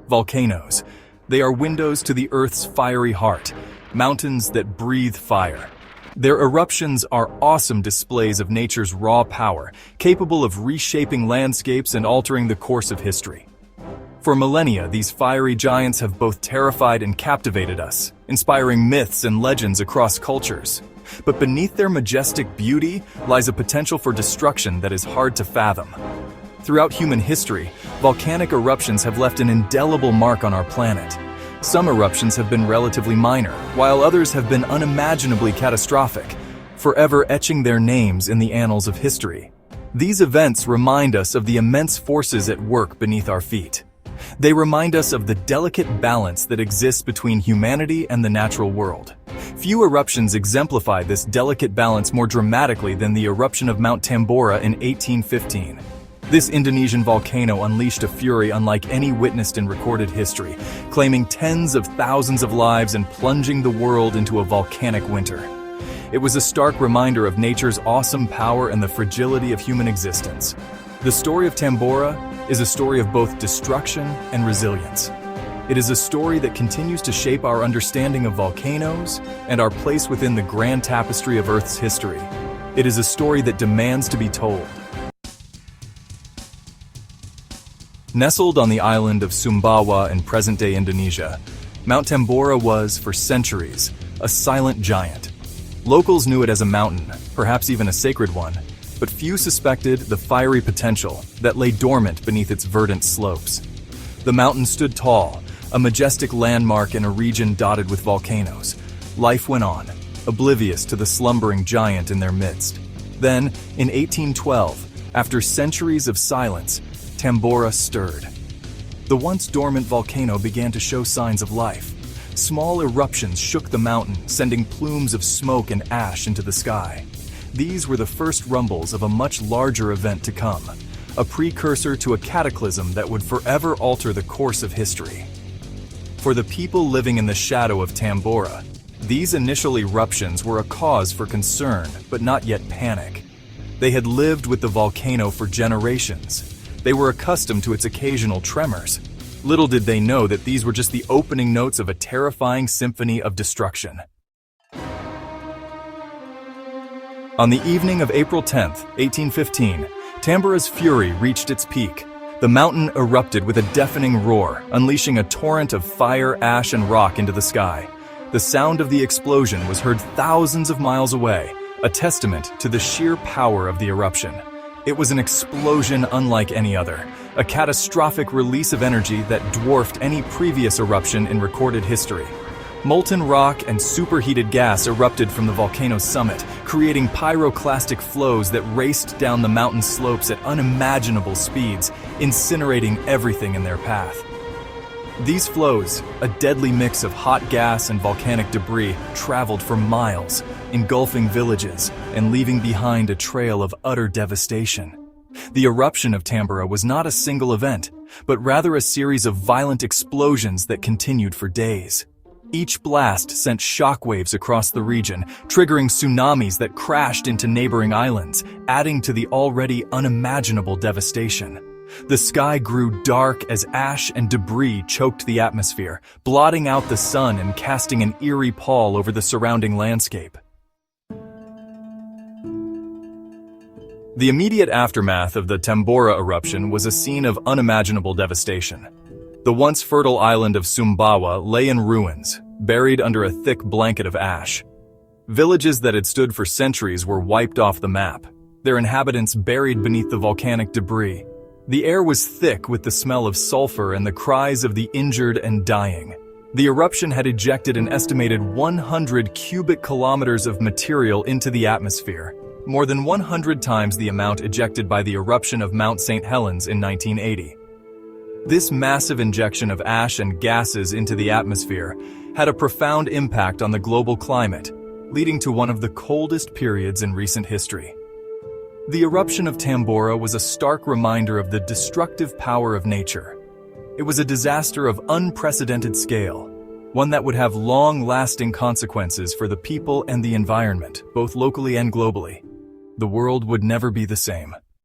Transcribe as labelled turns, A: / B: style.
A: Volcanoes. They are windows to the Earth's fiery heart, mountains that breathe fire. Their eruptions are awesome displays of nature's raw power, capable of reshaping landscapes and altering the course of history. For millennia, these fiery giants have both terrified and captivated us, inspiring myths and legends across cultures. But beneath their majestic beauty lies a potential for destruction that is hard to fathom. Throughout human history, volcanic eruptions have left an indelible mark on our planet. Some eruptions have been relatively minor, while others have been unimaginably catastrophic, forever etching their names in the annals of history. These events remind us of the immense forces at work beneath our feet. They remind us of the delicate balance that exists between humanity and the natural world. Few eruptions exemplify this delicate balance more dramatically than the eruption of Mount Tambora in 1815. This Indonesian volcano unleashed a fury unlike any witnessed in recorded history, claiming tens of thousands of lives and plunging the world into a volcanic winter. It was a stark reminder of nature's awesome power and the fragility of human existence. The story of Tambora is a story of both destruction and resilience. It is a story that continues to shape our understanding of volcanoes and our place within the grand tapestry of Earth's history. It is a story that demands to be told. Nestled on the island of Sumbawa in present-day Indonesia, Mount Tambora was, for centuries, a silent giant. Locals knew it as a mountain, perhaps even a sacred one, but few suspected the fiery potential that lay dormant beneath its verdant slopes. The mountain stood tall, a majestic landmark in a region dotted with volcanoes. Life went on, oblivious to the slumbering giant in their midst. Then, in 1812, after centuries of silence, Tambora stirred. The once dormant volcano began to show signs of life. Small eruptions shook the mountain, sending plumes of smoke and ash into the sky. These were the first rumbles of a much larger event to come, a precursor to a cataclysm that would forever alter the course of history. For the people living in the shadow of Tambora, these initial eruptions were a cause for concern, but not yet panic. They had lived with the volcano for generations. They were accustomed to its occasional tremors. Little did they know that these were just the opening notes of a terrifying symphony of destruction. On the evening of April 10, 1815, Tambora's fury reached its peak. The mountain erupted with a deafening roar, unleashing a torrent of fire, ash, and rock into the sky. The sound of the explosion was heard thousands of miles away, a testament to the sheer power of the eruption. It was an explosion unlike any other, a catastrophic release of energy that dwarfed any previous eruption in recorded history. Molten rock and superheated gas erupted from the volcano's summit, creating pyroclastic flows that raced down the mountain slopes at unimaginable speeds, incinerating everything in their path. These flows, a deadly mix of hot gas and volcanic debris, traveled for miles, engulfing villages and leaving behind a trail of utter devastation. The eruption of Tambora was not a single event, but rather a series of violent explosions that continued for days. Each blast sent shockwaves across the region, triggering tsunamis that crashed into neighboring islands, adding to the already unimaginable devastation. The sky grew dark as ash and debris choked the atmosphere, blotting out the sun and casting an eerie pall over the surrounding landscape. The immediate aftermath of the Tambora eruption was a scene of unimaginable devastation. The once fertile island of Sumbawa lay in ruins, buried under a thick blanket of ash. Villages that had stood for centuries were wiped off the map, their inhabitants buried beneath the volcanic debris. The air was thick with the smell of sulfur and the cries of the injured and dying. The eruption had ejected an estimated 100 cubic kilometers of material into the atmosphere, more than 100 times the amount ejected by the eruption of Mount St. Helens in 1980. This massive injection of ash and gases into the atmosphere had a profound impact on the global climate, leading to one of the coldest periods in recent history. The eruption of Tambora was a stark reminder of the destructive power of nature. It was a disaster of unprecedented scale, one that would have long-lasting consequences for the people and the environment, both locally and globally. The world would never be the same.